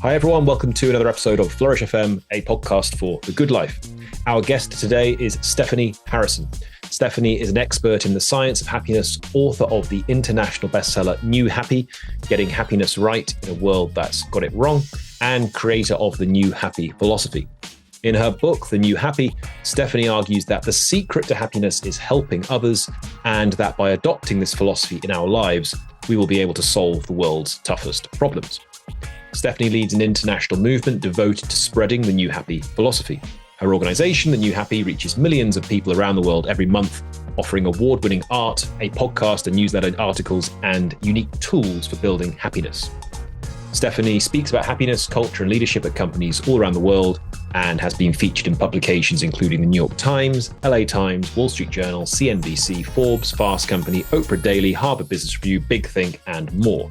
Hi everyone, welcome to another episode of Flourish FM, a podcast for the good life. Our guest today is Stephanie Harrison. Stephanie is an expert in the science of happiness, author of the international bestseller New Happy, Getting Happiness Right in a World That's Got It Wrong, and creator of the New Happy philosophy. In her book, The New Happy, Stephanie argues that the secret to happiness is helping others, and that by adopting this philosophy in our lives, we will be able to solve the world's toughest problems. Stephanie leads an international movement devoted to spreading the New Happy philosophy. Her organization, The New Happy, reaches millions of people around the world every month, offering award-winning art, a podcast and newsletter articles, and unique tools for building happiness. Stephanie speaks about happiness, culture, and leadership at companies all around the world and has been featured in publications including the New York Times, LA Times, Wall Street Journal, CNBC, Forbes, Fast Company, Oprah Daily, Harvard Business Review, BigThink, and more.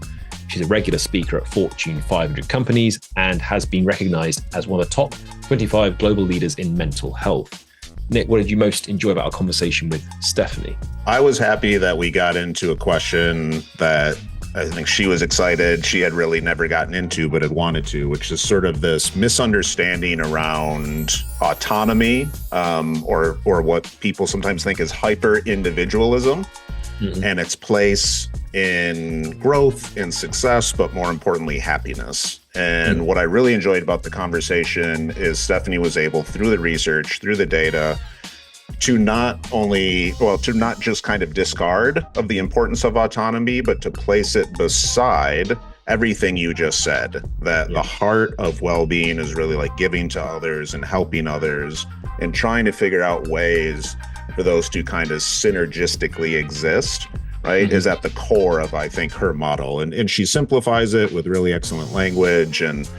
She's a regular speaker at Fortune 500 companies and has been recognized as one of the top 25 global leaders in mental health. Nick, what did you most enjoy about our conversation with Stephanie? I was happy that we got into a question that I think she was excited. She had really never gotten into, but had wanted to, which is sort of this misunderstanding around autonomy, or what people sometimes think is hyper individualism, and its place in growth, in success, but more importantly, happiness. And what I really enjoyed about the conversation is Stephanie was able, through the research, through the data, to not just kind of discard of the importance of autonomy, but to place it beside everything you just said, that the heart of well-being is really like giving to others and helping others and trying to figure out ways for those to kind of synergistically exist, right, is at the core of, I think, her model. And she simplifies it with really excellent language and,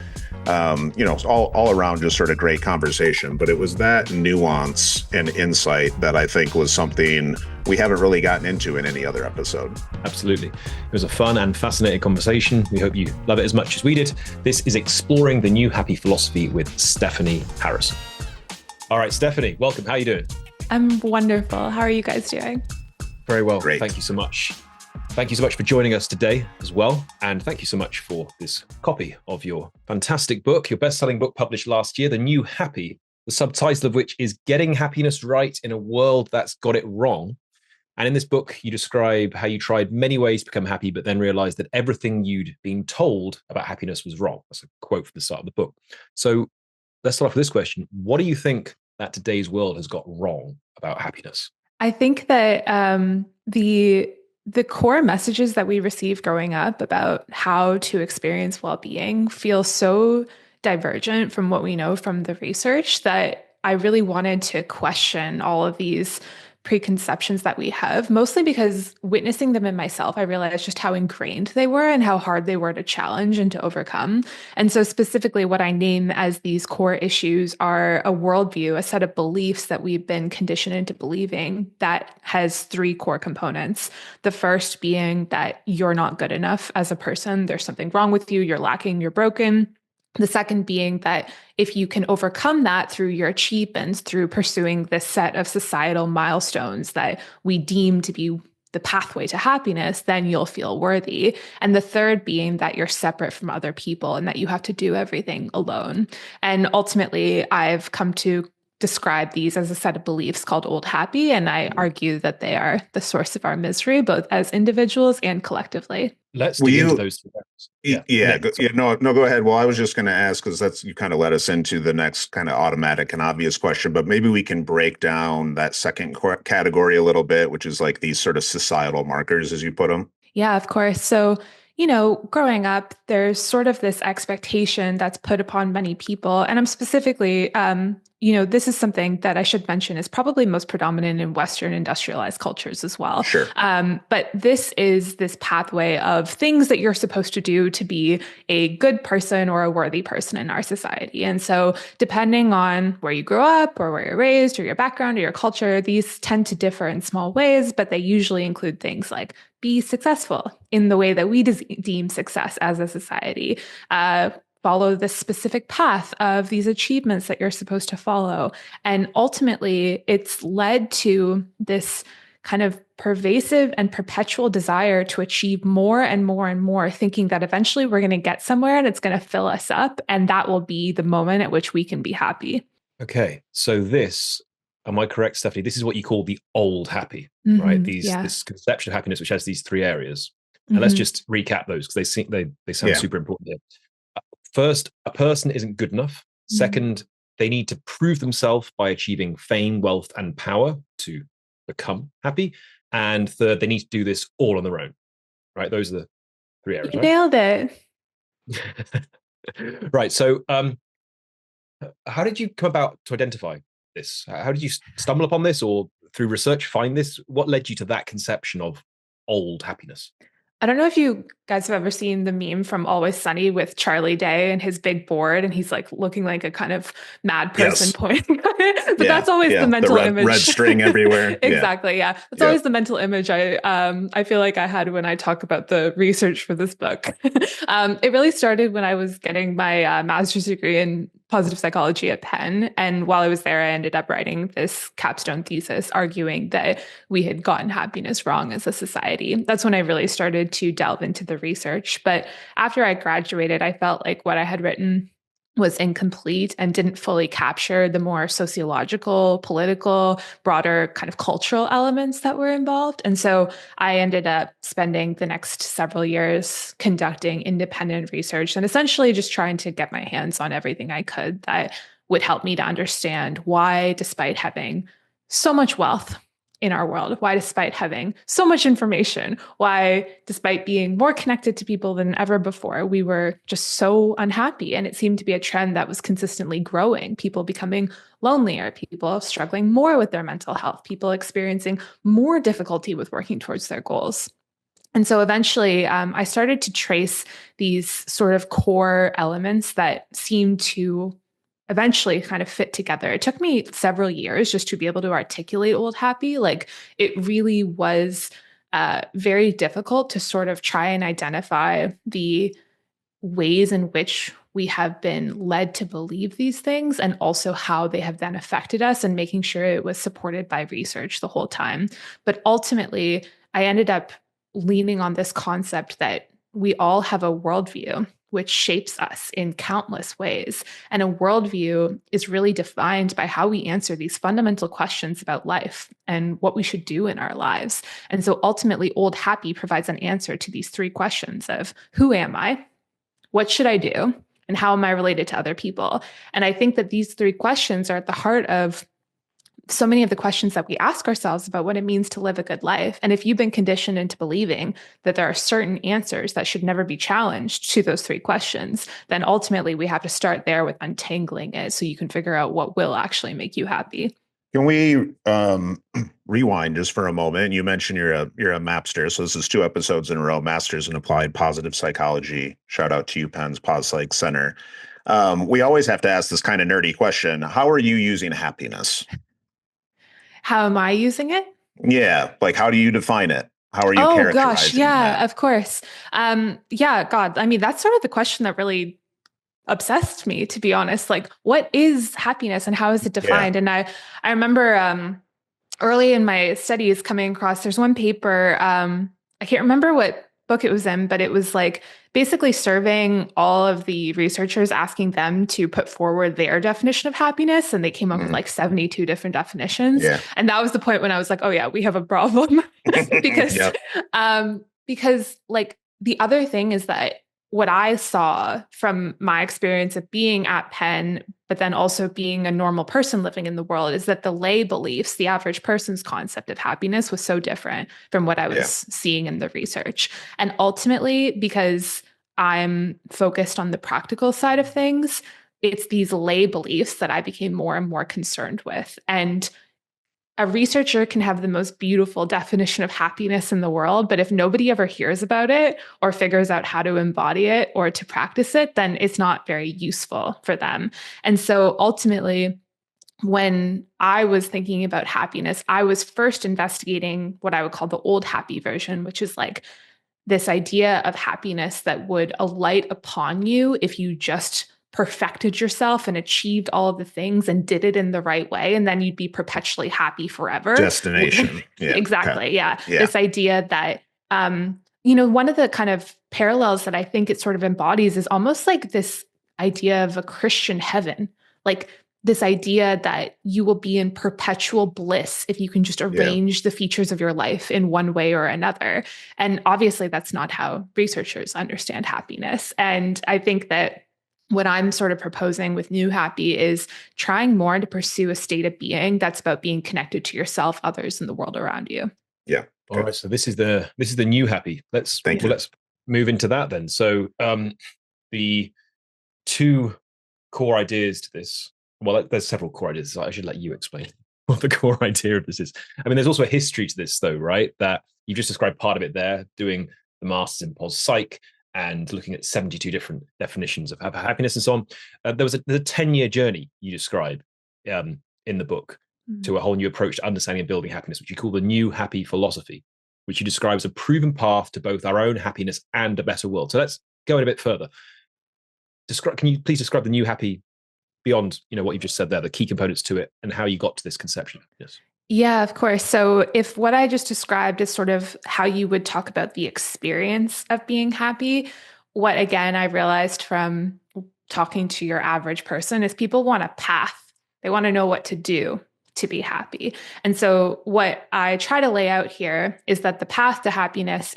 all around just sort of great conversation. But it was that nuance and insight that I think was something we haven't really gotten into in any other episode. Absolutely. It was a fun and fascinating conversation. We hope you love it as much as we did. This is Exploring the New Happy Philosophy with Stephanie Harrison. All right, Stephanie, welcome. How are you doing? I'm wonderful. How are you guys doing? Very well. Great. Thank you so much. Thank you so much for joining us today as well. And thank you so much for this copy of your fantastic book, your best-selling book published last year, The New Happy, the subtitle of which is Getting Happiness Right in a World That's Got It Wrong. And in this book, you describe how you tried many ways to become happy, but then realized that everything you'd been told about happiness was wrong. That's a quote from the start of the book. So let's start off with this question. What do you think that today's world has got wrong about happiness? I think that the core messages that we receive growing up about how to experience well-being feel so divergent from what we know from the research that I really wanted to question all of these preconceptions that we have, mostly because witnessing them in myself, I realized just how ingrained they were and how hard they were to challenge and to overcome. And so specifically what I name as these core issues are a worldview, a set of beliefs that we've been conditioned into believing that has three core components. The first being that you're not good enough as a person. There's something wrong with you. You're lacking, you're broken. The second being that if you can overcome that through your achievements, through pursuing this set of societal milestones that we deem to be the pathway to happiness, then you'll feel worthy. And the third being that you're separate from other people and that you have to do everything alone. And ultimately, I've come to describe these as a set of beliefs called Old Happy. And I argue that they are the source of our misery, both as individuals and collectively. Let's dig into those two things. Go ahead. Well, I was just going to ask, because you kind of led us into the next kind of automatic and obvious question, but maybe we can break down that second category a little bit, which is like these sort of societal markers, as you put them. Yeah, of course. So, growing up, there's sort of this expectation that's put upon many people. And I'm specifically, this is something that I should mention is probably most predominant in Western industrialized cultures as well. Sure. But this is this pathway of things that you're supposed to do to be a good person or a worthy person in our society. And so depending on where you grew up or where you're raised or your background or your culture, these tend to differ in small ways, but they usually include things like be successful in the way that we deem success as a society. Follow this specific path of these achievements that you're supposed to follow. And ultimately, it's led to this kind of pervasive and perpetual desire to achieve more and more and more, thinking that eventually we're going to get somewhere and it's going to fill us up. And that will be the moment at which we can be happy. Okay. So this, am I correct, Stephanie? This is what you call the old happy, right? This conception of happiness, which has these three areas. And let's just recap those because they sound super important here. First, a person isn't good enough. Second, they need to prove themselves by achieving fame, wealth, and power to become happy. And third, they need to do this all on their own, right? Those are the three areas, You nailed it. Right. So how did you come about to identify this? How did you stumble upon this, or through research find this? What led you to that conception of old happiness? I don't know if you guys have ever seen the meme from Always Sunny with Charlie Day and his big board, and he's like looking like a kind of mad person pointing at it. But that's always the mental image. Red string everywhere. Exactly. Yeah. That's always the mental image I feel like I had when I talk about the research for this book. It really started when I was getting my master's degree in positive psychology at Penn. And while I was there, I ended up writing this capstone thesis arguing that we had gotten happiness wrong as a society. That's when I really started to delve into the research. But after I graduated, I felt like what I had written was incomplete and didn't fully capture the more sociological, political, broader kind of cultural elements that were involved. And so I ended up spending the next several years conducting independent research and essentially just trying to get my hands on everything I could that would help me to understand why, despite having so much wealth in our world, why, despite having so much information, why, despite being more connected to people than ever before, we were just so unhappy. And it seemed to be a trend that was consistently growing. People becoming lonelier, people struggling more with their mental health, people experiencing more difficulty with working towards their goals. And so eventually, I started to trace these sort of core elements that seemed to eventually kind of fit together. It took me several years just to be able to articulate old happy. Like it really was very difficult to sort of try and identify the ways in which we have been led to believe these things and also how they have then affected us, and making sure it was supported by research the whole time. But ultimately, I ended up leaning on this concept that we all have a worldview which shapes us in countless ways. And a worldview is really defined by how we answer these fundamental questions about life and what we should do in our lives. And so ultimately, Old Happy provides an answer to these three questions of who am I? What should I do? And how am I related to other people? And I think that these three questions are at the heart of so many of the questions that we ask ourselves about what it means to live a good life. And if you've been conditioned into believing that there are certain answers that should never be challenged to those three questions, then ultimately we have to start there with untangling it so you can figure out what will actually make you happy. Can we rewind just for a moment? You mentioned you're a Mapster, so this is 2 episodes in a row. Masters in Applied Positive Psychology. Shout out to UPenn's Pos Psych Center. We always have to ask this kind of nerdy question: how are you using happiness? How am I using it? Yeah, like how do you define it? How are you characterizing gosh, yeah, that? of course. God, I mean, that's sort of the question that really obsessed me, to be honest. Like, what is happiness and how is it defined? And I remember early in my studies coming across, there's one paper, I can't remember what book it was in, but it was like basically surveying all of the researchers, asking them to put forward their definition of happiness. And they came up with like 72 different definitions. Yeah. And that was the point when I was like, oh yeah, we have a problem. because, because like the other thing is that what I saw from my experience of being at Penn, but then also being a normal person living in the world, is that the lay beliefs, the average person's concept of happiness was so different from what I was seeing in the research. And ultimately, because I'm focused on the practical side of things, it's these lay beliefs that I became more and more concerned with. And a researcher can have the most beautiful definition of happiness in the world, but if nobody ever hears about it or figures out how to embody it or to practice it, then it's not very useful for them. And so ultimately, when I was thinking about happiness, I was first investigating what I would call the old happy version, which is like this idea of happiness that would alight upon you if you just perfected yourself and achieved all of the things and did it in the right way, and then you'd be perpetually happy forever. Destination. Yeah. Exactly. Okay. Yeah. Yeah. This idea that, one of the kind of parallels that I think it sort of embodies is almost like this idea of a Christian heaven, like this idea that you will be in perpetual bliss if you can just arrange the features of your life in one way or another. And obviously, that's not how researchers understand happiness. And I think that what I'm sort of proposing with New Happy is trying more to pursue a state of being that's about being connected to yourself, others, and the world around you. Yeah. All right. So this is the New Happy. Let's move into that then. So the two core ideas to this. Well, there's several core ideas. So I should let you explain what the core idea of this is. I mean, there's also a history to this, though, right? That you just described part of it there, doing the master's in pos psych and looking at 72 different definitions of happiness and so on. There was a 10-year journey you describe in the book to a whole new approach to understanding and building happiness, which you call the New Happy philosophy, which you describe as a proven path to both our own happiness and a better world. So let's go in a bit further. Can you please describe the New Happy beyond what you just said there, the key components to it, and how you got to this conception? Yes. Yeah, of course. So if what I just described is sort of how you would talk about the experience of being happy, what again I realized from talking to your average person is people want a path. They want to know what to do to be happy. And so what I try to lay out here is that the path to happiness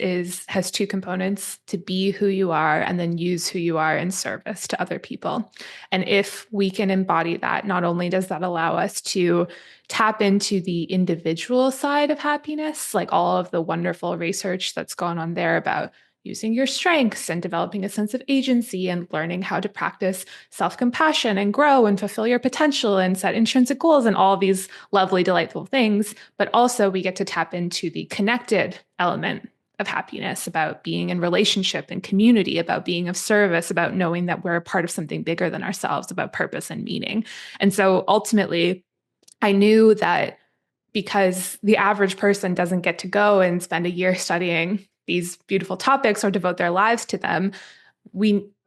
has two components: to be who you are and then use who you are in service to other people. And if we can embody that, not only does that allow us to tap into the individual side of happiness, like all of the wonderful research that's gone on there about using your strengths and developing a sense of agency and learning how to practice self-compassion and grow and fulfill your potential and set intrinsic goals and all these lovely, delightful things. But also we get to tap into the connected element of happiness, about being in relationship and community, about being of service, about knowing that we're a part of something bigger than ourselves, about purpose and meaning. And so ultimately, I knew that because the average person doesn't get to go and spend a year studying these beautiful topics or devote their lives to them,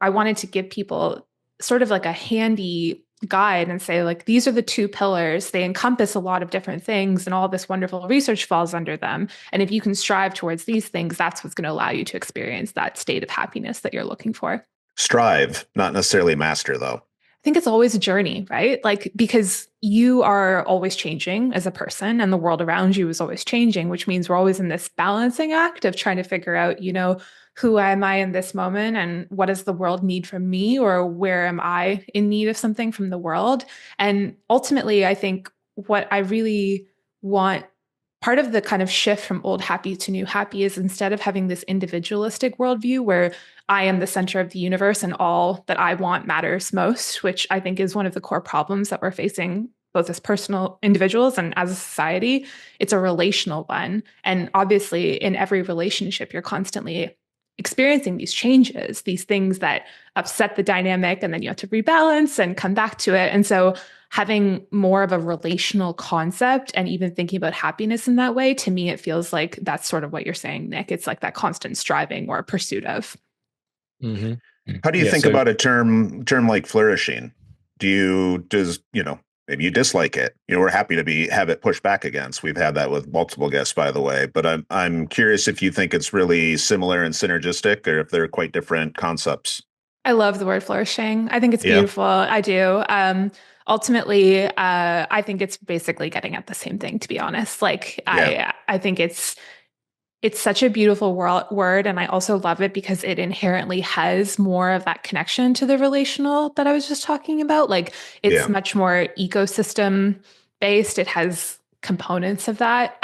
I wanted to give people sort of like a handy guide and say, like, these are the two pillars. They encompass a lot of different things and all this wonderful research falls under them. And if you can strive towards these things, that's what's going to allow you to experience that state of happiness that you're looking for. Strive, not necessarily master, though. I think it's always a journey, right? Like, because you are always changing as a person and the world around you is always changing, which means we're always in this balancing act of trying to figure out, who am I in this moment and what does the world need from me, or where am I in need of something from the world? And ultimately, I think what I really want, part of the kind of shift from old happy to new happy, is instead of having this individualistic worldview where I am the center of the universe and all that I want matters most, which I think is one of the core problems that we're facing both as personal individuals and as a society. It's a relational one. And obviously, in every relationship, you're constantly experiencing these changes, these things that upset the dynamic, and then you have to rebalance and come back to it. And so having more of a relational concept and even thinking about happiness in that way, to me, it feels like that's sort of what you're saying, Nick. It's like that constant striving or pursuit of. Mm-hmm. How do you think about a term like flourishing? Maybe you dislike it? We're happy to have it pushed back against. We've had that with multiple guests, by the way. But I'm curious if you think it's really similar and synergistic, or if they're quite different concepts. I love the word flourishing. I think it's beautiful. I do. Ultimately, I think it's basically getting at the same thing, to be honest. I think it's such a beautiful word. And I also love it because it inherently has more of that connection to the relational that I was just talking about. Like, it's much more ecosystem based. It has components of that.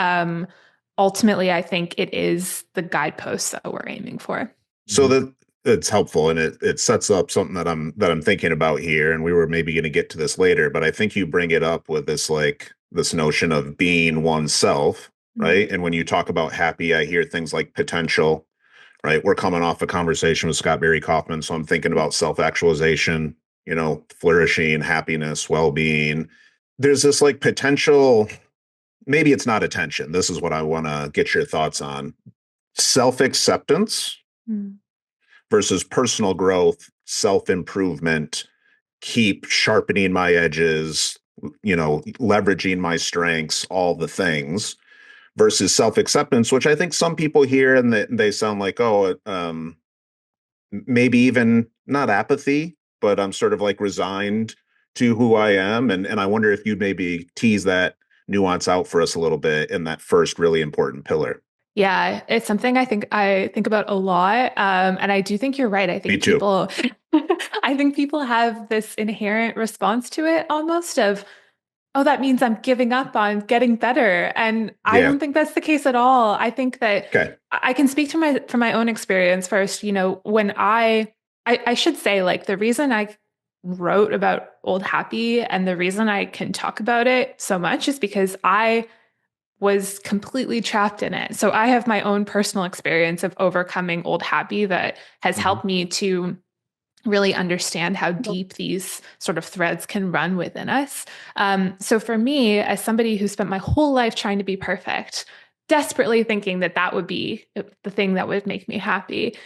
Ultimately, I think it is the guidepost that we're aiming for. So it's helpful, and it sets up something that I'm thinking about here. And we were maybe going to get to this later, but I think you bring it up with this notion of being oneself. Right. And when you talk about happy, I hear things like potential, right? We're coming off a conversation with Scott Barry Kaufman. So I'm thinking about self-actualization, flourishing, happiness, well-being. There's this potential, maybe it's not attention. This is what I want to get your thoughts on. Self-acceptance versus personal growth, self-improvement, keep sharpening my edges, leveraging my strengths, all the things, versus self-acceptance, which I think some people hear and they sound like, oh, maybe even not apathy, but I'm sort of like resigned to who I am. And I wonder if you'd maybe tease that nuance out for us a little bit in that first really important pillar. Yeah, it's something I think about a lot. And I do think you're right. I Me think too. people I think people have this inherent response to it almost of, oh, that means I'm giving up on getting better. And I Yeah. don't think that's the case at all. I think that Okay. I can speak to my from my own experience first. When I should say, like, the reason I wrote about Old Happy and the reason I can talk about it so much is because I was completely trapped in it. So I have my own personal experience of overcoming Old Happy that has Mhm. helped me to really understand how deep these sort of threads can run within us. So for me, as somebody who spent my whole life trying to be perfect, desperately thinking that that would be the thing that would make me happy,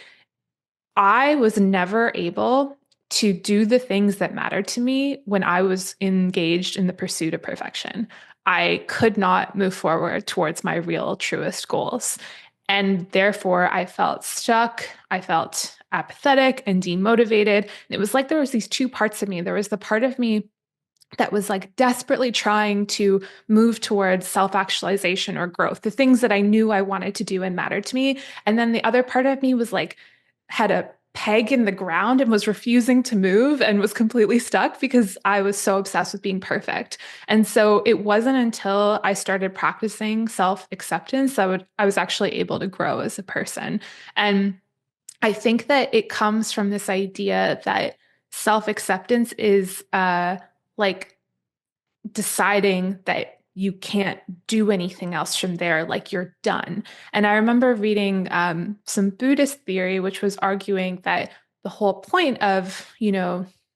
I was never able to do the things that mattered to me when I was engaged in the pursuit of perfection. I could not move forward towards my real, truest goals. And therefore, I felt stuck. I felt apathetic and demotivated. It was like there was these two parts of me. There was the part of me that was like desperately trying to move towards self-actualization or growth, the things that I knew I wanted to do and mattered to me. And then the other part of me was like, had a peg in the ground and was refusing to move and was completely stuck because I was so obsessed with being perfect. And so it wasn't until I started practicing self-acceptance that I was actually able to grow as a person. And I think that it comes from this idea that self-acceptance is like deciding that you can't do anything else from there, like you're done. And I remember reading some Buddhist theory, which was arguing that the whole point of,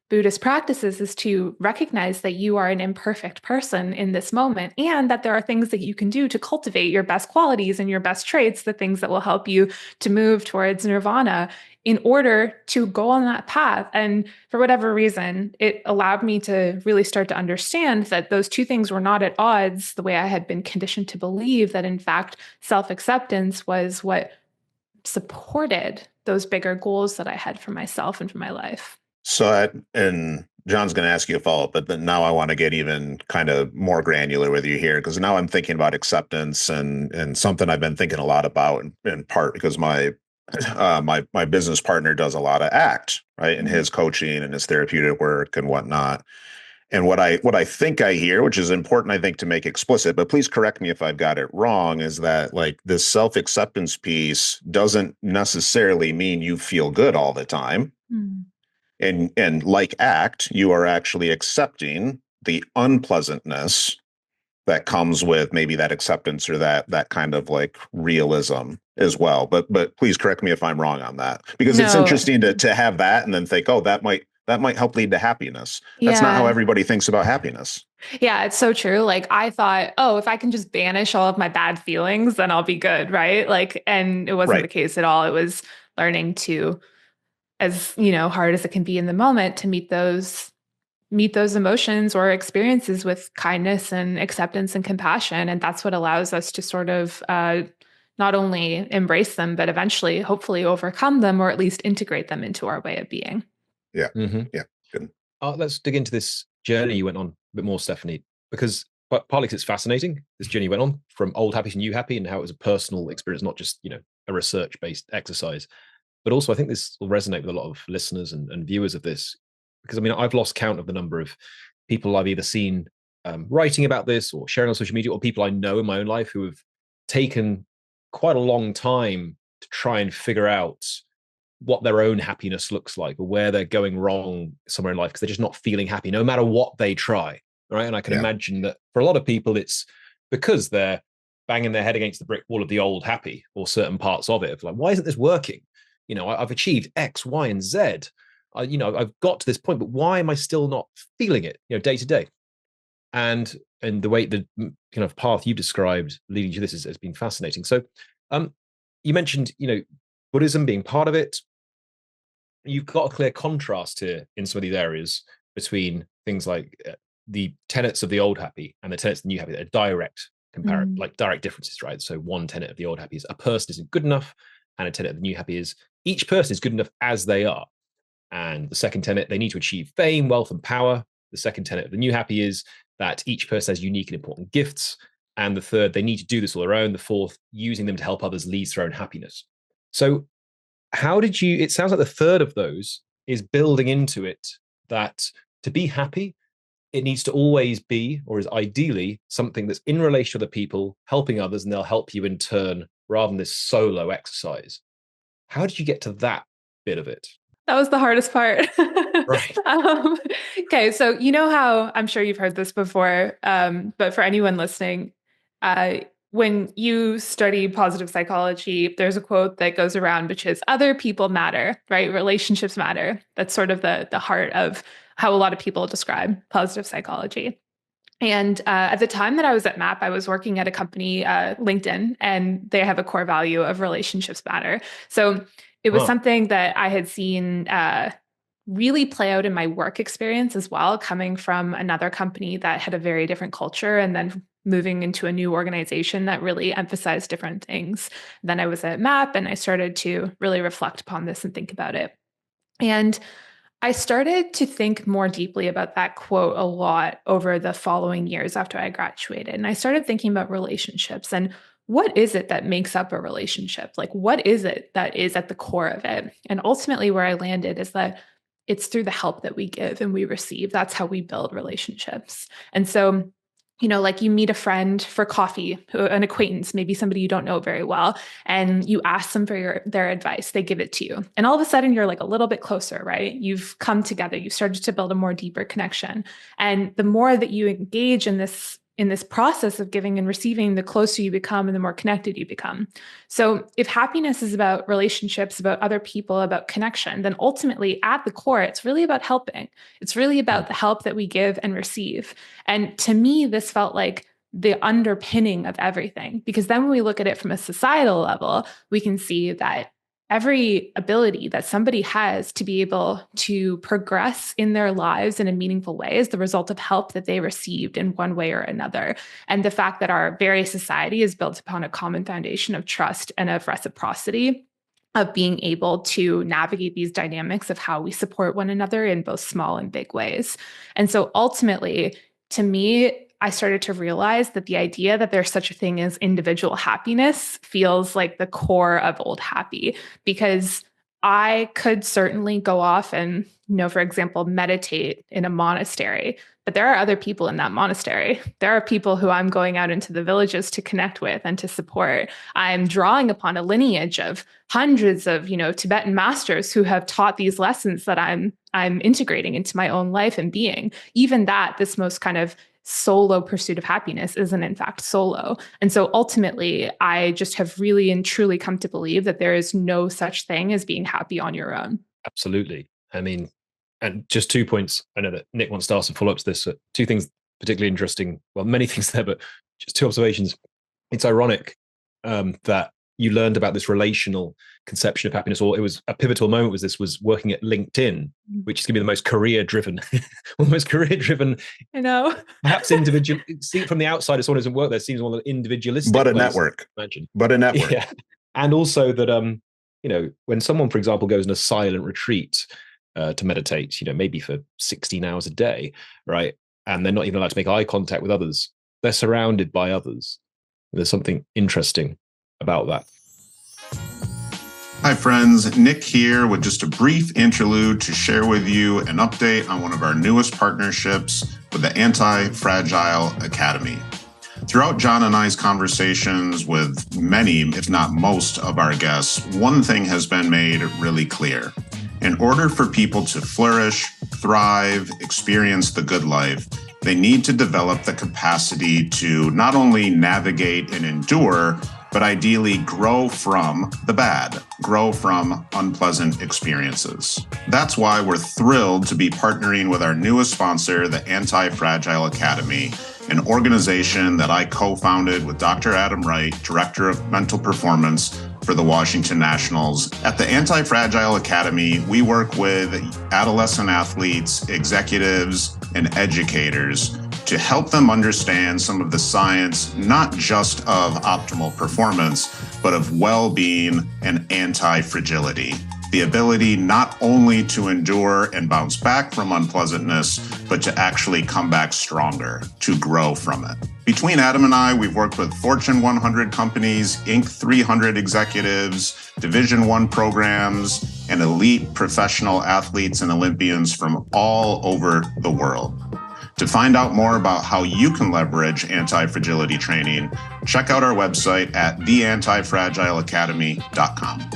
Buddhist practices is to recognize that you are an imperfect person in this moment and that there are things that you can do to cultivate your best qualities and your best traits, the things that will help you to move towards nirvana in order to go on that path. And for whatever reason, it allowed me to really start to understand that those two things were not at odds the way I had been conditioned to believe, that in fact, self acceptance was what supported those bigger goals that I had for myself and for my life. And John's going to ask you a follow-up, but then now I want to get even kind of more granular with you here because now I'm thinking about acceptance and something I've been thinking a lot about in part because my business partner does a lot of ACT, right, in his coaching and his therapeutic work and whatnot. And what I think I hear, which is important, I think, to make explicit, but please correct me if I've got it wrong, is that like this self-acceptance piece doesn't necessarily mean you feel good all the time. Mm. And like ACT, you are actually accepting the unpleasantness that comes with maybe that acceptance or that kind of like realism as well. But please correct me if I'm wrong on that because it's No, interesting to have that and then think, oh, that might help lead to happiness. That's not how yeah. everybody thinks about happiness. Yeah, it's so true. Like I thought, oh, if I can just banish all of my bad feelings, then I'll be good, right? Like, and it wasn't the Right. case at all. It was learning to, as hard as it can be in the moment, to meet those emotions or experiences with kindness and acceptance and compassion. And that's what allows us to sort of not only embrace them, but eventually, hopefully, overcome them or at least integrate them into our way of being. Yeah. Mhm. Yeah. Good. Let's dig into this journey you went on a bit more, Stephanie, because partly because it's fascinating, this journey you went on from Old Happy to New Happy and how it was a personal experience, not just, a research-based exercise. But also, I think this will resonate with a lot of listeners and viewers of this, because I mean, I've lost count of the number of people I've either seen writing about this or sharing on social media, or people I know in my own life who have taken quite a long time to try and figure out what their own happiness looks like or where they're going wrong somewhere in life because they're just not feeling happy no matter what they try. Right. And I can Yeah. imagine that for a lot of people, it's because they're banging their head against the brick wall of the old happy or certain parts of it. Of like, why isn't this working? I've achieved X, Y, and Z. I've got to this point, but why am I still not feeling it, day to day? And the way the kind of path you described leading to this has been fascinating. So, you mentioned, Buddhism being part of it. You've got a clear contrast here in some of these areas between things like the tenets of the old happy and the tenets of the new happy. They're direct like direct differences, right? So one tenet of the old happy is a person isn't good enough, and a tenet of the new happy is each person is good enough as they are. And the second tenet, they need to achieve fame, wealth, and power. The second tenet of the new happy is that each person has unique and important gifts. And the third, they need to do this all their own. The fourth, using them to help others leads to their own happiness. So how did you, it sounds like the third of those is building into it that to be happy, it needs to always be, or is ideally, something that's in relation to other people, helping others, and they'll help you in turn, rather than this solo exercise. How did you get to that bit of it? That was the hardest part. Right. Okay, so you know how, I'm sure you've heard this before, but for anyone listening, when you study positive psychology, there's a quote that goes around, which is other people matter, right? Relationships matter. That's sort of the heart of how a lot of people describe positive psychology. And at the time that I was at MAP, I was working at a company, LinkedIn, and they have a core value of relationships matter. So it was something that I had seen really play out in my work experience as well, coming from another company that had a very different culture and then moving into a new organization that really emphasized different things. Then I was at MAP and I started to really reflect upon this and think about it. And I started to think more deeply about that quote a lot over the following years after I graduated. And I started thinking about relationships and what is it that makes up a relationship? Like, what is it that is at the core of it? And ultimately, where I landed is that it's through the help that we give and we receive. That's how we build relationships. And so, you know, like you meet a friend for coffee, an acquaintance, maybe somebody you don't know very well, and you ask them for their advice. They give it to you. And all of a sudden you're like a little bit closer, right? You've come together. You've started to build a more deeper connection. And the more that you engage in this process of giving and receiving, the closer you become and the more connected you become. So if happiness is about relationships, about other people, about connection, then ultimately at the core, it's really about helping. It's really about the help that we give and receive. And to me, this felt like the underpinning of everything, because then when we look at it from a societal level, we can see that every ability that somebody has to be able to progress in their lives in a meaningful way is the result of help that they received in one way or another. And the fact that our very society is built upon a common foundation of trust and of reciprocity, of being able to navigate these dynamics of how we support one another in both small and big ways. And so ultimately, to me, I started to realize that the idea that there's such a thing as individual happiness feels like the core of old happy, because I could certainly go off and, you know, for example, meditate in a monastery, but there are other people in that monastery. There are people who I'm going out into the villages to connect with and to support. I'm drawing upon a lineage of hundreds of, you know, Tibetan masters who have taught these lessons that I'm integrating into my own life and being. Even that, this most kind of solo pursuit of happiness isn't in fact solo. And so ultimately, I just have really and truly come to believe that there is no such thing as being happy on your own. Absolutely. I mean, and just 2 points. I know that Nick wants to ask a follow-up to this. Two things particularly interesting. Well, many things there, but just two observations. It's ironic that you learned about this relational conception of happiness, or it was a pivotal moment was working at LinkedIn, which is going to be the most career-driven, I know. Perhaps individual. See it from the outside as someone who doesn't work there, seems one of the individualistic. But a network. Imagine. But a network. Yeah. And also that, you know, when someone, for example, goes in a silent retreat to meditate, you know, maybe for 16 hours a day, right? And they're not even allowed to make eye contact with others. They're surrounded by others. There's something interesting about that. Hi friends, Nick here with just a brief interlude to share with you an update on one of our newest partnerships with the Anti-Fragile Academy. Throughout John and I's conversations with many, if not most, of our guests, one thing has been made really clear. In order for people to flourish, thrive, experience the good life, they need to develop the capacity to not only navigate and endure, but ideally grow from the bad, grow from unpleasant experiences. That's why we're thrilled to be partnering with our newest sponsor, the Anti-Fragile Academy, an organization that I co-founded with Dr. Adam Wright, Director of Mental Performance, for the Washington Nationals. At the Anti-Fragile Academy, we work with adolescent athletes, executives, and educators to help them understand some of the science, not just of optimal performance, but of well-being and anti-fragility. The ability not only to endure and bounce back from unpleasantness, but to actually come back stronger, to grow from it. Between Adam and I, we've worked with Fortune 100 companies, Inc. 300 executives, Division I programs, and elite professional athletes and Olympians from all over the world. To find out more about how you can leverage anti-fragility training, check out our website at theantifragileacademy.com.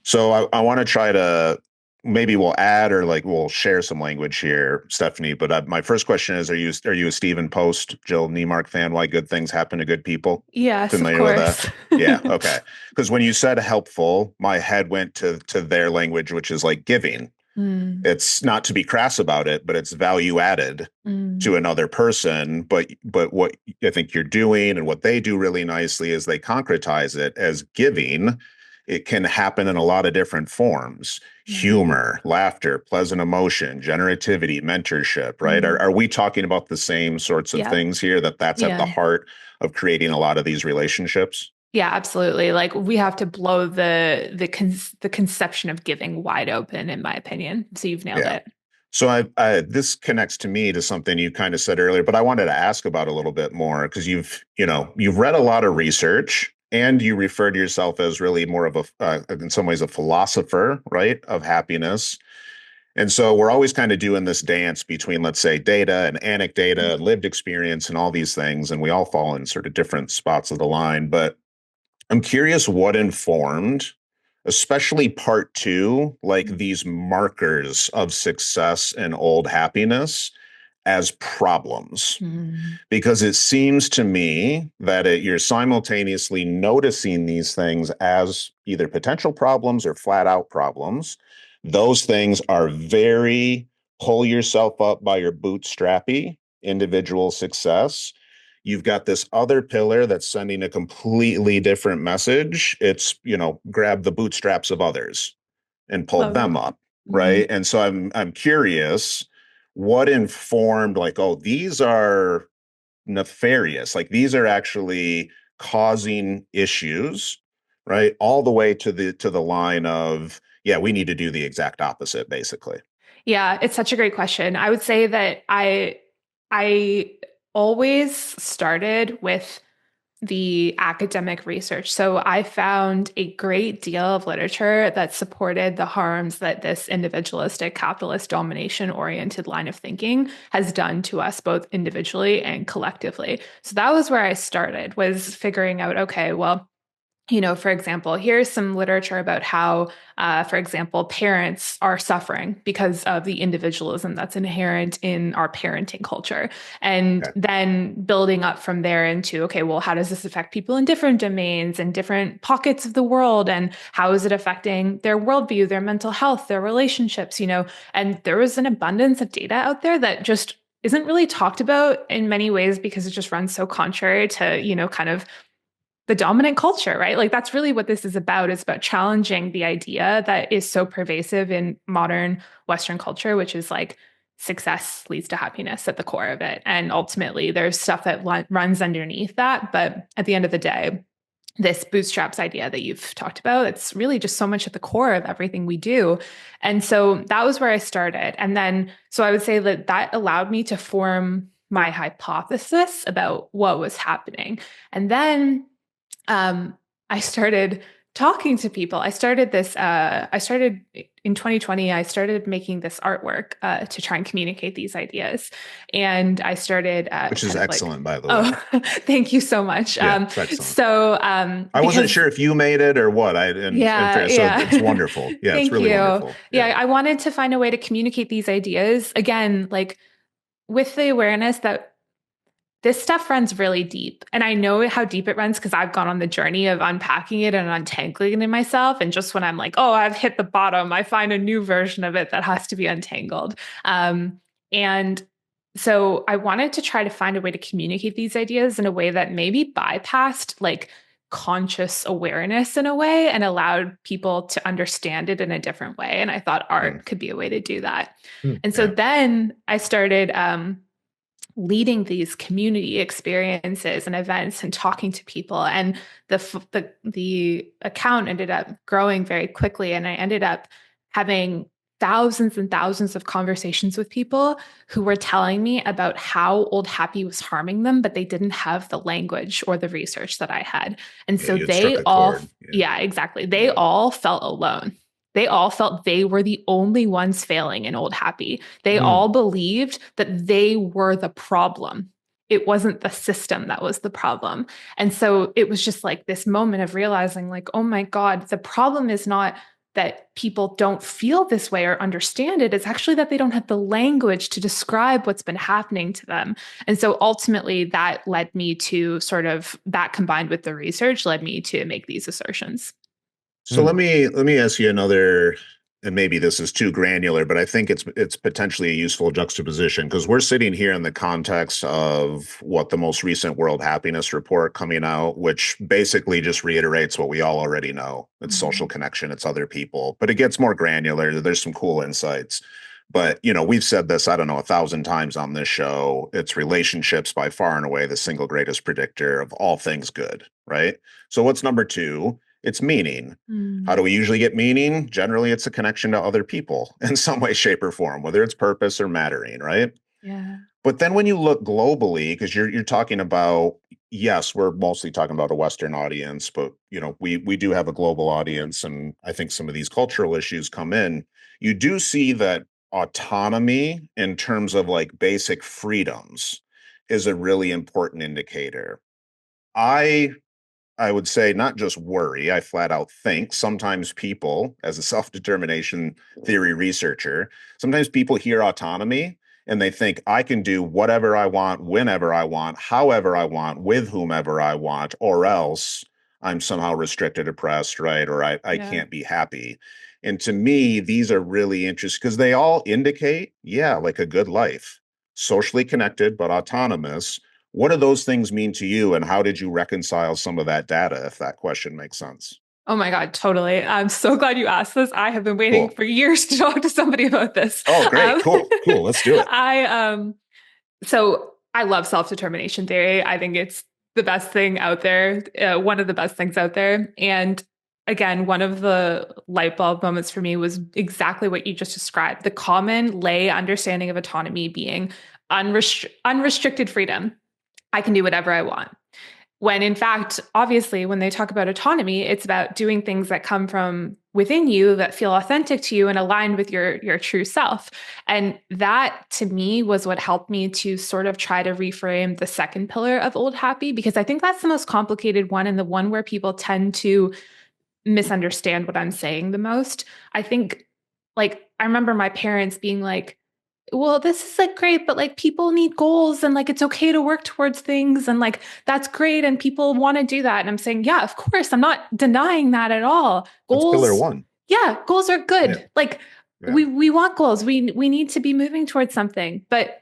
So I want to try to, maybe we'll add or we'll share some language here, Stephanie. But my first question is, are you a Stephen Post, Jill Neimark fan? Why good things happen to good people? Yes, Familiar of with course. that? Yeah, okay. Because when you said helpful, my head went to their language, which is like giving. It's not to be crass about it, but it's value added to another person. But what I think you're doing and what they do really nicely is they concretize it as giving. It can happen in a lot of different forms: humor, laughter, pleasant emotion, generativity, mentorship, right? Are we talking about the same sorts of things here, that's at the heart of creating a lot of these relationships? Yeah, absolutely. Like, we have to blow the conception of giving wide open, in my opinion. So you've nailed it. So this connects to me to something you kind of said earlier, but I wanted to ask about a little bit more because you've read a lot of research and you refer to yourself as really more of in some ways, a philosopher, right, of happiness. And so we're always kind of doing this dance between, let's say, data and anecdata and lived experience and all these things. And we all fall in sort of different spots of the line. But I'm curious what informed, especially part two, like these markers of success and old happiness as problems. Because it seems to me that you're simultaneously noticing these things as either potential problems or flat out problems. Those things are very pull yourself up by your bootstrappy individual success. You've got this other pillar that's sending a completely different message. It's, grab the bootstraps of others and pull them up, right? And so I'm curious, what informed these are nefarious, these are actually causing issues, right? All the way to the line of, we need to do the exact opposite, basically. Yeah, it's such a great question. I would say that I always started with the academic research. So I found a great deal of literature that supported the harms that this individualistic, capitalist, domination-oriented line of thinking has done to us both individually and collectively. So that was where I started, was figuring out, okay, well, for example, here's some literature about how, for example, parents are suffering because of the individualism that's inherent in our parenting culture. And then building up from there into, okay, well, how does this affect people in different domains and different pockets of the world? And how is it affecting their worldview, their mental health, their relationships, And there was an abundance of data out there that just isn't really talked about in many ways because it just runs so contrary to, kind of the dominant culture, right? Like, that's really what this is about. It's about challenging the idea that is so pervasive in modern Western culture, which is like success leads to happiness at the core of it. And ultimately, there's stuff that runs underneath that. But at the end of the day, this bootstraps idea that you've talked about, it's really just so much at the core of everything we do. And so that was where I started. And then, so I would say that allowed me to form my hypothesis about what was happening. And then I started talking to people. I started in 2020, I started making this artwork to try and communicate these ideas. And I started which is excellent, by the way. Oh, thank you so much. Yeah, excellent. So I wasn't sure if you made it or what. So it's wonderful. Yeah, Thank it's really you. wonderful. Yeah, I wanted to find a way to communicate these ideas again, like with the awareness that this stuff runs really deep. And I know how deep it runs because I've gone on the journey of unpacking it and untangling it in myself. And just when I'm like, oh, I've hit the bottom, I find a new version of it that has to be untangled. And so I wanted to try to find a way to communicate these ideas in a way that maybe bypassed like conscious awareness in a way and allowed people to understand it in a different way. And I thought art could be a way to do that. And so Yeah. then I started leading these community experiences and events and talking to people, and the account ended up growing very quickly, and I ended up having thousands and thousands of conversations with people who were telling me about how old happy was harming them, but they didn't have the language or the research that I had. And Yeah, so you had struck they a all, chord. Yeah. yeah, exactly. They all felt alone. They all felt they were the only ones failing in old happy. They all believed that they were the problem. It wasn't the system that was the problem. And so it was just like this moment of realizing, like, oh my God, the problem is not that people don't feel this way or understand it. It's actually that they don't have the language to describe what's been happening to them. And so ultimately, that led me to sort of that combined with the research led me to make these assertions. So let me ask you another, and maybe this is too granular, but I think it's potentially a useful juxtaposition because we're sitting here in the context of what the most recent World Happiness Report coming out, which basically just reiterates what we all already know. It's social connection, it's other people, but it gets more granular. There's some cool insights. But we've said this, I don't know, 1,000 times on this show. It's relationships by far and away the single greatest predictor of all things good, right? So what's number two? It's meaning. How do we usually get meaning? Generally, it's a connection to other people in some way, shape, or form, whether it's purpose or mattering, right? Yeah. But then when you look globally, because you're talking about, yes, we're mostly talking about a Western audience, but we do have a global audience, and I think some of these cultural issues come in. You do see that autonomy in terms of like basic freedoms is a really important indicator. I I would say not just worry, I flat out think sometimes people, as a self determination theory researcher, sometimes people hear autonomy and they think I can do whatever I want, whenever I want, however I want, with whomever I want, or else I'm somehow restricted, oppressed, right? Or I Yeah. can't be happy. And to me, these are really interesting because they all indicate, yeah, like a good life, socially connected, but autonomous. What do those things mean to you, and how did you reconcile some of that data, if that question makes sense? Oh my God, totally. I'm so glad you asked this. I have been waiting Cool. for years to talk to somebody about this. Oh, great. Cool. Cool. Let's do it. I so I love self-determination theory. I think it's the best thing out there, one of the best things out there. And again, one of the light bulb moments for me was exactly what you just described. The common lay understanding of autonomy being unrestricted freedom. I can do whatever I want. When in fact, obviously, when they talk about autonomy, it's about doing things that come from within you that feel authentic to you and aligned with your true self. And that to me was what helped me to sort of try to reframe the second pillar of Old Happy, because I think that's the most complicated one and the one where people tend to misunderstand what I'm saying the most. I think, like, I remember my parents being like, well, this is like great, but like people need goals and like it's okay to work towards things and like that's great and people want to do that. And I'm saying, yeah, of course, I'm not denying that at all. That's pillar Goals, one. yeah, goals are Yeah. good. Like Yeah. we want goals. We need to be moving towards something, but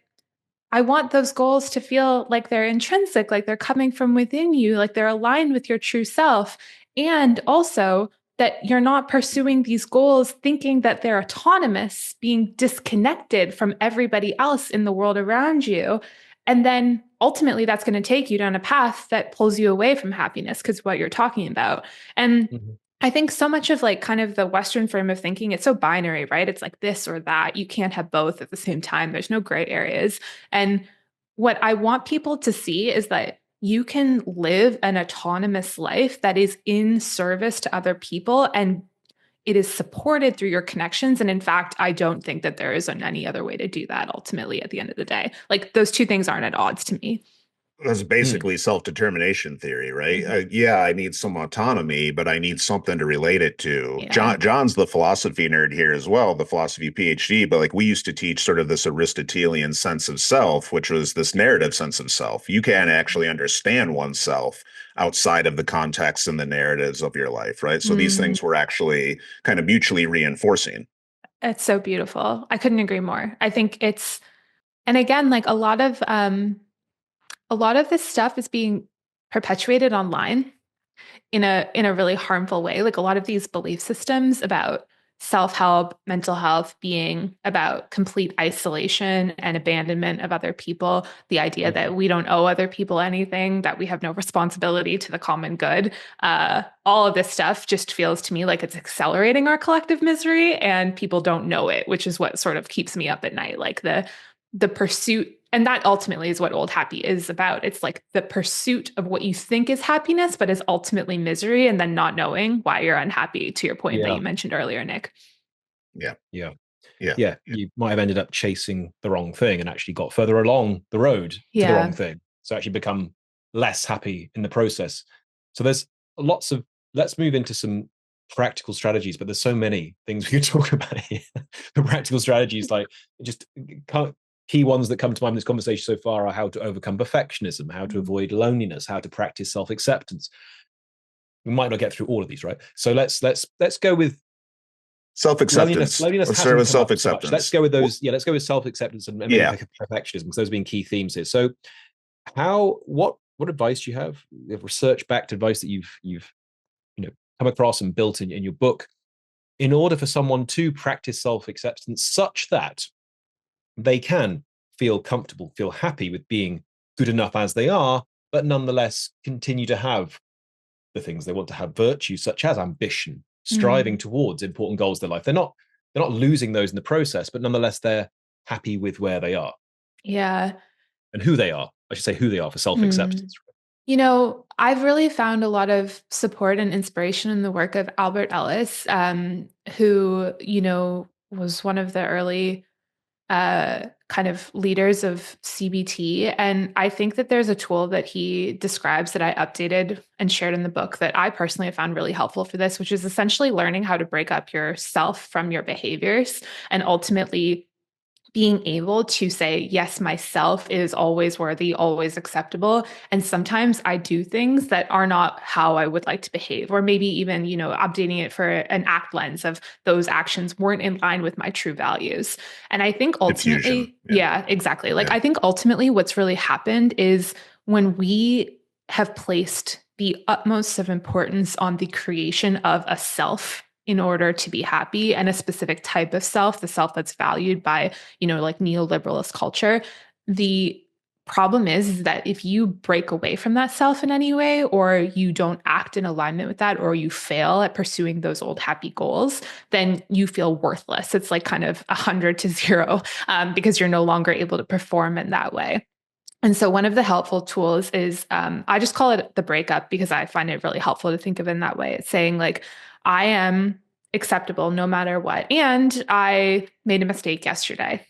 I want those goals to feel like they're intrinsic, like they're coming from within you, like they're aligned with your true self. And also that you're not pursuing these goals thinking that they're autonomous, being disconnected from everybody else in the world around you. And then ultimately, that's going to take you down a path that pulls you away from happiness, because what you're talking about. And I think so much of like kind of the Western frame of thinking, it's so binary, right? It's like this or that. You can't have both at the same time. There's no gray areas. And what I want people to see is that you can live an autonomous life that is in service to other people and it is supported through your connections. And in fact, I don't think that there is any other way to do that ultimately at the end of the day. Like those two things aren't at odds to me. That's basically self-determination theory, right? Yeah, I need some autonomy, but I need something to relate it to. Yeah. John's the philosophy nerd here as well, the philosophy PhD, but like we used to teach sort of this Aristotelian sense of self, which was this narrative sense of self. You can't actually understand oneself outside of the context and the narratives of your life, right? So these things were actually kind of mutually reinforcing. It's so beautiful. I couldn't agree more. I think it's, and again, like a lot of this stuff is being perpetuated online. in a really harmful way. Like a lot of these belief systems about self-help, mental health being about complete isolation and abandonment of other people, the idea that we don't owe other people anything, that we have no responsibility to the common good. All of this stuff just feels to me like it's accelerating our collective misery, and people don't know it, which is what sort of keeps me up at night. Like the pursuit, and that ultimately is what old happy is about. It's like the pursuit of what you think is happiness, but is ultimately misery, and then not knowing why you're unhappy, to your point that Yeah. you mentioned earlier, Nick. Yeah. Yeah. Yeah. Yeah. You might have ended up chasing the wrong thing and actually got further along the road to the wrong Yeah. thing. So actually become less happy in the process. So there's lots of, let's move into some practical strategies, but there's so many things we could talk about here. The practical strategies, like just key ones that come to mind in this conversation so far are how to overcome perfectionism, how to avoid loneliness, how to practice self-acceptance. We might not get through all of these, right? So let's go with Self-acceptance. Loneliness Let's start hasn't with come up so much. self-acceptance. Let's go with those. Yeah, let's go with self-acceptance and maybe Yeah. perfectionism, because those have been key themes here. So, what advice do you have? Research-backed advice that you've come across and built in your book, in order for someone to practice self-acceptance such that they can feel comfortable, feel happy with being good enough as they are, but nonetheless continue to have the things they want to have, virtues such as ambition, striving towards important goals in their life. They're not losing those in the process, but nonetheless they're happy with where they are Yeah. and who they are. I should say who they are for self-acceptance. I've really found a lot of support and inspiration in the work of Albert Ellis, who, was one of the early kind of leaders of CBT. And I think that there's a tool that he describes that I updated and shared in the book that I personally have found really helpful for this, which is essentially learning how to break up yourself from your behaviors and ultimately being able to say, yes, myself is always worthy, always acceptable. And sometimes I do things that are not how I would like to behave, or maybe even, updating it for an act lens of those actions weren't in line with my true values. And I think Diffusion. ultimately, yeah, exactly. Like, Yeah. I think ultimately what's really happened is when we have placed the utmost of importance on the creation of a self in order to be happy, and a specific type of self, the self that's valued by, like neoliberalist culture. The problem is that if you break away from that self in any way, or you don't act in alignment with that, or you fail at pursuing those old happy goals, then you feel worthless. It's like kind of 100 to 0, because you're no longer able to perform in that way. And so one of the helpful tools is, I just call it the breakup because I find it really helpful to think of it in that way. It's saying like, I am acceptable no matter what. And I made a mistake yesterday.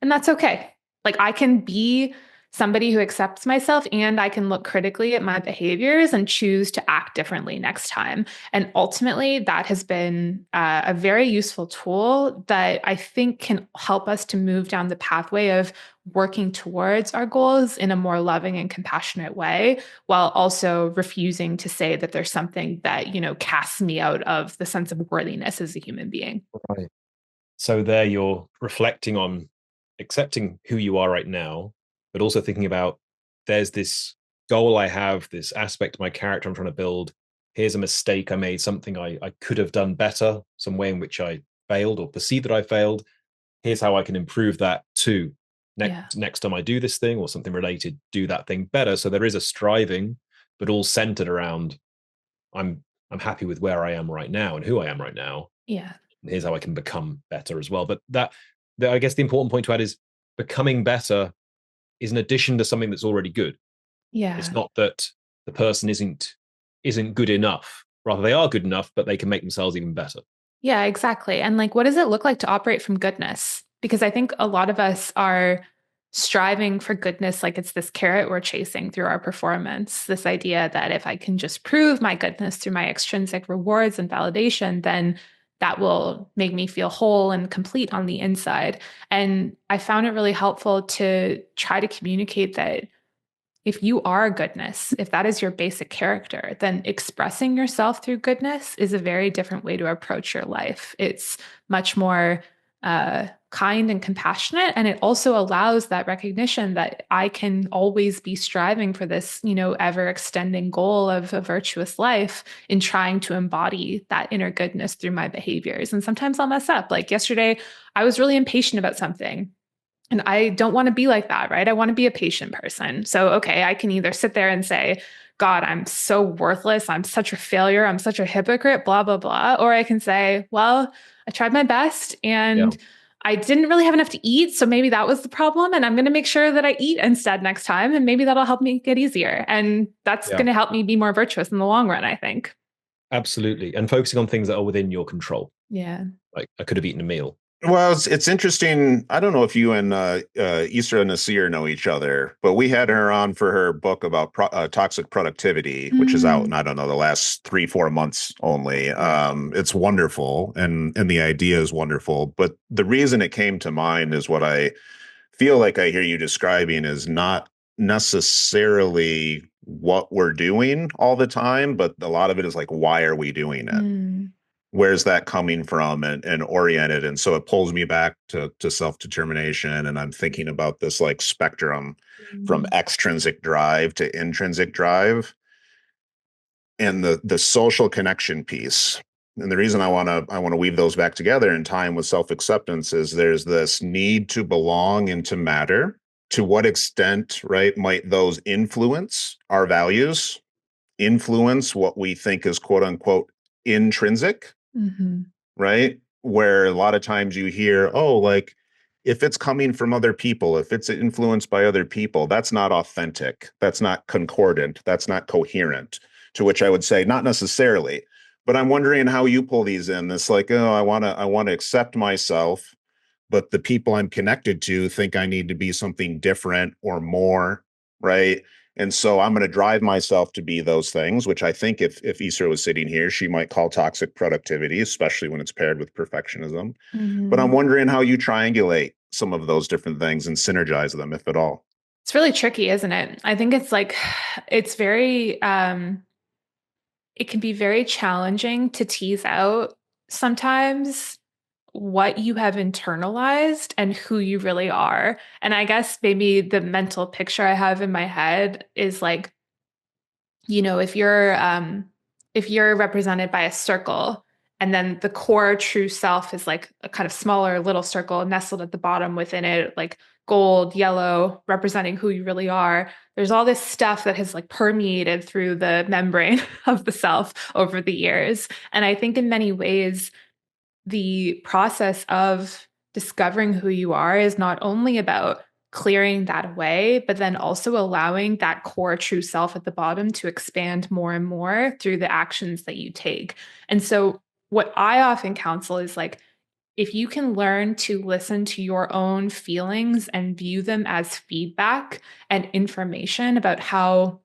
And that's okay. Like I can be somebody who accepts myself, and I can look critically at my behaviors and choose to act differently next time. And ultimately, that has been a very useful tool that I think can help us to move down the pathway of working towards our goals in a more loving and compassionate way, while also refusing to say that there's something that, casts me out of the sense of worthiness as a human being. Right. So there you're reflecting on accepting who you are right now, but also thinking about there's this goal I have, this aspect of my character I'm trying to build. Here's a mistake I made, something I could have done better, some way in which I failed or perceived that I failed. Here's how I can improve that too. Yeah. Next time I do this thing or something related, do that thing better. So there is a striving, but all centered around I'm happy with where I am right now and who I am right now. Yeah. Here's how I can become better as well. But I guess the important point to add is becoming better is an addition to something that's already good. It's Yeah. not that the person isn't good enough. Rather, they are good enough, but they can make themselves even better. Yeah, exactly. And like, what does it look like to operate from goodness? Because I think a lot of us are striving for goodness like it's this carrot we're chasing through our performance. This idea that if I can just prove my goodness through my extrinsic rewards and validation, then that will make me feel whole and complete on the inside. And I found it really helpful to try to communicate that if you are goodness, if that is your basic character, then expressing yourself through goodness is a very different way to approach your life. It's much more kind and compassionate. And it also allows that recognition that I can always be striving for this, ever extending goal of a virtuous life in trying to embody that inner goodness through my behaviors. And sometimes I'll mess up. Like yesterday, I was really impatient about something. And I don't want to be like that, right? I want to be a patient person. So, okay, I can either sit there and say, God, I'm so worthless. I'm such a failure. I'm such a hypocrite, blah, blah, blah. Or I can say, well, I tried my best and I didn't really have enough to eat. So maybe that was the problem. And I'm going to make sure that I eat instead next time. And maybe that'll help me get easier. And that's going to help me be more virtuous in the long run, I think. Absolutely. And focusing on things that are within your control. Yeah. Like I could have eaten a meal. Well, it's interesting. I don't know if you and Isra Nasir know each other, but we had her on for her book about toxic productivity, which is out in, I don't know, the last 3-4 months only. It's wonderful, and the idea is wonderful. But the reason it came to mind is what I feel like I hear you describing is not necessarily what we're doing all the time, but a lot of it is like, why are we doing it? Where's that coming from and oriented? And so it pulls me back to self-determination. And I'm thinking about this like spectrum from extrinsic drive to intrinsic drive and the social connection piece. And the reason I want to weave those back together in time with self-acceptance is there's this need to belong and to matter. To what extent, right, might those influence our values, influence what we think is quote unquote intrinsic? Right? Where a lot of times you hear, oh, like if it's coming from other people, if it's influenced by other people, that's not authentic. That's not concordant. That's not coherent. To which I would say, not necessarily. But I'm wondering how you pull these in. It's like, oh, I want to accept myself, but the people I'm connected to think I need to be something different or more, right? And so I'm going to drive myself to be those things, which I think if Isra was sitting here, she might call toxic productivity, especially when it's paired with perfectionism. But I'm wondering how you triangulate some of those different things and synergize them, if at all. It's really tricky, isn't it? I think it's like, it's very, it can be very challenging to tease out sometimes what you have internalized and who you really are. And I guess maybe the mental picture I have in my head is like, if you're represented by a circle and then the core true self is like a kind of smaller little circle nestled at the bottom within it, like gold, yellow, representing who you really are. There's all this stuff that has like permeated through the membrane of the self over the years. And I think in many ways, the process of discovering who you are is not only about clearing that away, but then also allowing that core true self at the bottom to expand more and more through the actions that you take. And so, what I often counsel is like, if you can learn to listen to your own feelings and view them as feedback and information about how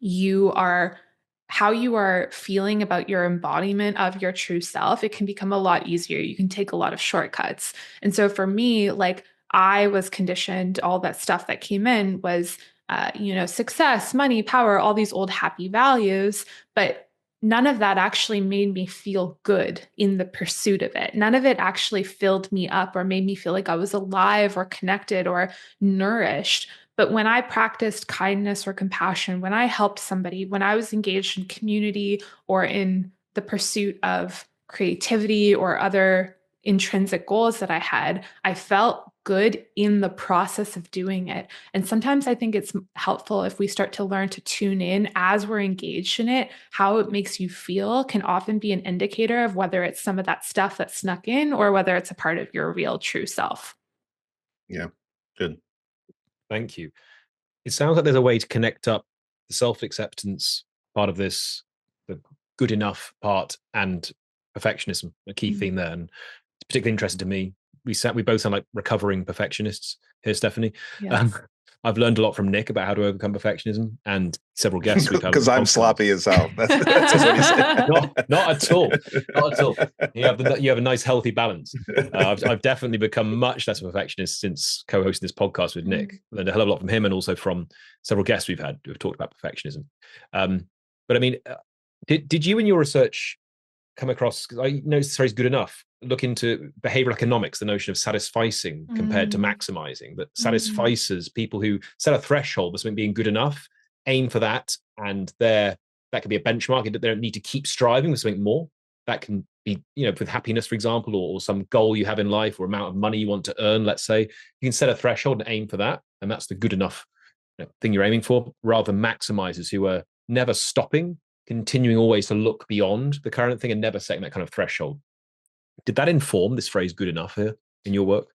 you are feeling about your embodiment of your true self, it can become a lot easier. You can take a lot of shortcuts. And so for me, like I was conditioned, all that stuff that came in was, success, money, power, all these old happy values, but none of that actually made me feel good in the pursuit of it. None of it actually filled me up or made me feel like I was alive or connected or nourished. But when I practiced kindness or compassion, when I helped somebody, when I was engaged in community or in the pursuit of creativity or other intrinsic goals that I had, I felt good in the process of doing it. And sometimes I think it's helpful if we start to learn to tune in as we're engaged in it. How it makes you feel can often be an indicator of whether it's some of that stuff that snuck in or whether it's a part of your real true self. Yeah, good. Thank you. It sounds like there's a way to connect up the self-acceptance part of this, the good enough part, and perfectionism, a key theme there. And it's particularly interesting to me. We both sound like recovering perfectionists here, Stephanie. Yes. I've learned a lot from Nick about how to overcome perfectionism, and several guests we've had. Because I'm sloppy as hell. That's what he said. Not at all. Not at all. You have a nice, healthy balance. I've definitely become much less of a perfectionist since co-hosting this podcast with Nick. Learned a hell of a lot from him, and also from several guests we've had who have talked about perfectionism. But I mean, did you in your research come across, because I know this phrase good enough, look into behavioral economics, the notion of satisficing compared to maximizing, that satisfices people who set a threshold for something being good enough, aim for that, and that could be a benchmark. They don't need to keep striving for something more. That can be, with happiness, for example, or some goal you have in life or amount of money you want to earn, let's say. You can set a threshold and aim for that, and that's the good enough thing you're aiming for, rather than maximizers who are never stopping, continuing always to look beyond the current thing and never setting that kind of threshold. Did that inform this phrase good enough here in your work?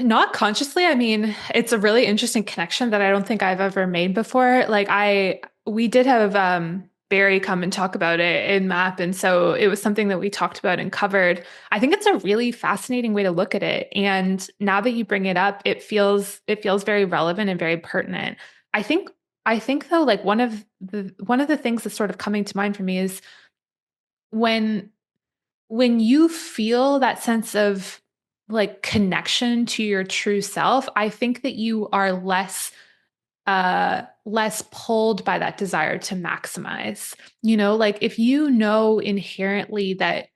Not consciously. I mean, it's a really interesting connection that I don't think I've ever made before. Like we did have Barry come and talk about it in MAP. And so it was something that we talked about and covered. I think it's a really fascinating way to look at it. And now that you bring it up, it feels very relevant and very pertinent. I think though, like one of the things that's sort of coming to mind for me is when you feel that sense of like connection to your true self, I think that you are less pulled by that desire to maximize. Like if you know inherently that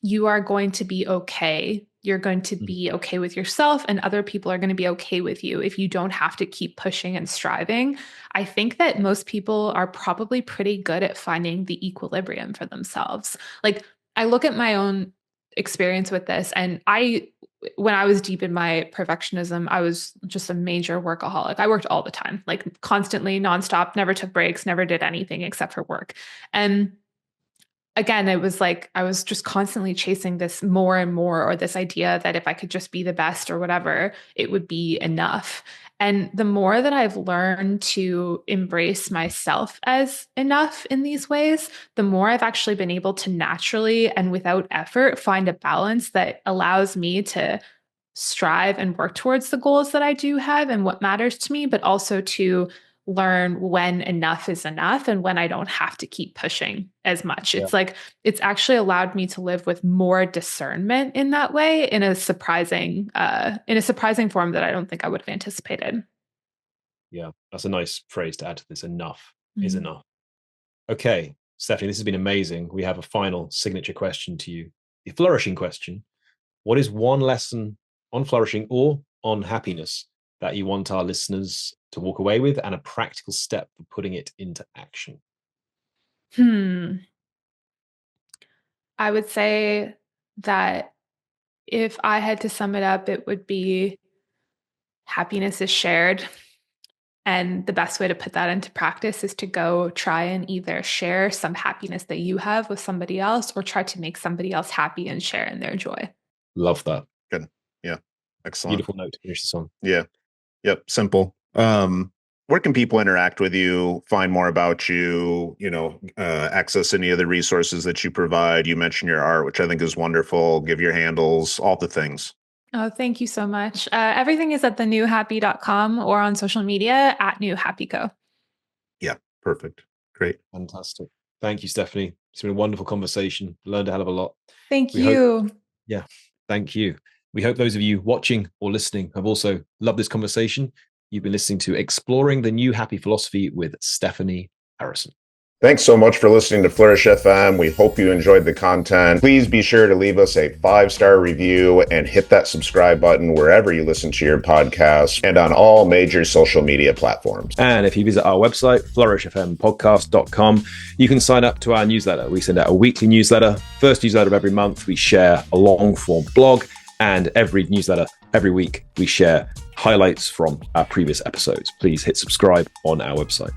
you are going to be okay, you're going to be okay with yourself, and other people are going to be okay with you if you don't have to keep pushing and striving. I think that most people are probably pretty good at finding the equilibrium for themselves. Like I look at my own experience with this, and when I was deep in my perfectionism, I was just a major workaholic. I worked all the time, like constantly, nonstop, never took breaks, never did anything except for work. And again, it was like I was just constantly chasing this more and more, or this idea that if I could just be the best or whatever, it would be enough. And the more that I've learned to embrace myself as enough in these ways, the more I've actually been able to naturally and without effort find a balance that allows me to strive and work towards the goals that I do have and what matters to me, but also to learn when enough is enough and when I don't have to keep pushing as much. Yeah. It's like, it's actually allowed me to live with more discernment in that way, in a surprising form that I don't think I would have anticipated. Yeah, that's a nice phrase to add to this. Enough is enough. Okay, Stephanie, this has been amazing. We have a final signature question to you, the flourishing question. What is one lesson on flourishing or on happiness that you want our listeners to walk away with, and a practical step for putting it into action? I would say that if I had to sum it up, it would be happiness is shared. And the best way to put that into practice is to go try and either share some happiness that you have with somebody else, or try to make somebody else happy and share in their joy. Love that. Good. Yeah. Excellent. Beautiful note to finish this on. Yeah. Yep. Simple. Where can people interact with you, find more about you, access any of the resources that you provide? You mentioned your art, which I think is wonderful. Give your handles, all the things. Oh, thank you so much. Everything is at thenewhappy.com or on social media at newhappyco. Yeah. Perfect. Great. Fantastic. Thank you, Stephanie. It's been a wonderful conversation. Learned a hell of a lot. Thank you. Thank you. We hope those of you watching or listening have also loved this conversation. You've been listening to Exploring the New Happy Philosophy with Stephanie Harrison. Thanks so much for listening to Flourish FM. We hope you enjoyed the content. Please be sure to leave us a 5-star review and hit that subscribe button wherever you listen to your podcast, and on all major social media platforms. And if you visit our website, flourishfmpodcast.com, you can sign up to our newsletter. We send out a weekly newsletter. First newsletter of every month, we share a long form blog, and every newsletter, every week, we share highlights from our previous episodes. Please hit subscribe on our website.